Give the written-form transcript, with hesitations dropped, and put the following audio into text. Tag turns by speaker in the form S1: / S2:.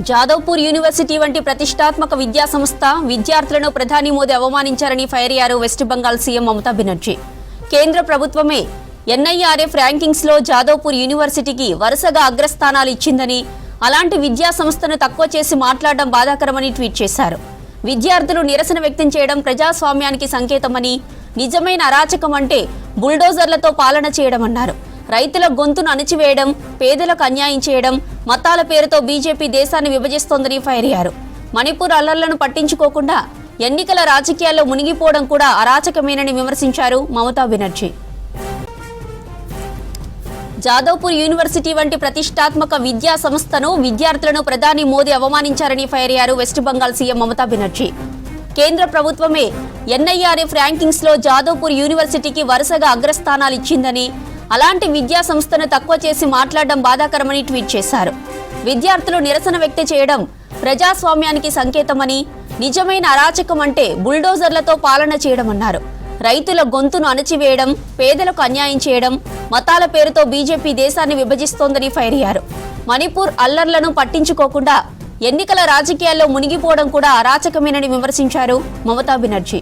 S1: Jadavpur university వంటి ప్రతిష్టాత్మక విద్యా సంస్థ విద్యార్థులను ప్రధాని మోదీ అవమానించారని ఫైర్ అయ్యారు వెస్ట్ బెంగాల్ సీఎం మమతా బెనర్జీ. కేంద్ర ప్రభుత్వమే ఎన్ఐఆర్ఎఫ్ ర్యాంకింగ్స్ లో జాదవ్పూర్ యూనివర్సిటీకి వరుసగా అగ్రస్థానాలు ఇచ్చిందని, అలాంటి విద్యా సంస్థను తక్కువ చేసి మాట్లాడడం బాధాకరమని ట్వీట్ చేశారు. విద్యార్థులు నిరసన వ్యక్తం చేయడం ప్రజాస్వామ్యానికి సంకేతమని, నిజమైన అరాచకం అంటే బుల్డోజర్లతో పాలన చేయడమన్నారు. రైతుల గొంతును అణిచివేయడం, పేదలకు అన్యాయం చేయడం, మతాల పేరుతో బీజేపీ దేశాన్ని విభజిస్తోందని ఫైర్ అయ్యారు. మణిపూర్ అల్లర్లను పట్టించుకోకుండా ఎన్నికల రాజకీయాల్లో మునిగిపోవడం కూడా అరాచకమేనని విమర్శించారు మమతా బెనర్జీ. జాదవ్పూర్ యూనివర్సిటీ వంటి ప్రతిష్టాత్మక విద్యా సంస్థను విద్యార్థులను ప్రధాని మోదీ అవమానించారని ఫైర్ అయ్యారు వెస్ట్ బెంగాల్ సీఎం మమతా బెనర్జీ. కేంద్ర ప్రభుత్వమే ఎన్ఐఆర్ఎఫ్ ర్యాంకింగ్స్ లో జాదవ్పూర్ యూనివర్సిటీకి వరుసగా అగ్రస్థానాలు ఇచ్చిందని, అలాంటి విద్యా సంస్థను తక్కువ చేసి మాట్లాడడం బాధాకరమని ట్వీట్ చేశారు. విద్యార్థులు నిరసన వ్యక్తం చేయడం ప్రజాస్వామ్యానికి సంకేతమని, నిజమైన అరాచకం అంటే బుల్డోజర్లతో పాలన చేయడమన్నారు. రైతుల గొంతును అణచివేయడం, పేదలకు అన్యాయం చేయడం, మతాల పేరుతో బీజేపీ దేశాన్ని విభజిస్తోందని ఫైర్ అయ్యారు. మణిపూర్ అల్లర్లను పట్టించుకోకుండా ఎన్నికల రాజకీయాల్లో మునిగిపోవడం కూడా అరాచకమేనని విమర్శించారు మమతా బెనర్జీ.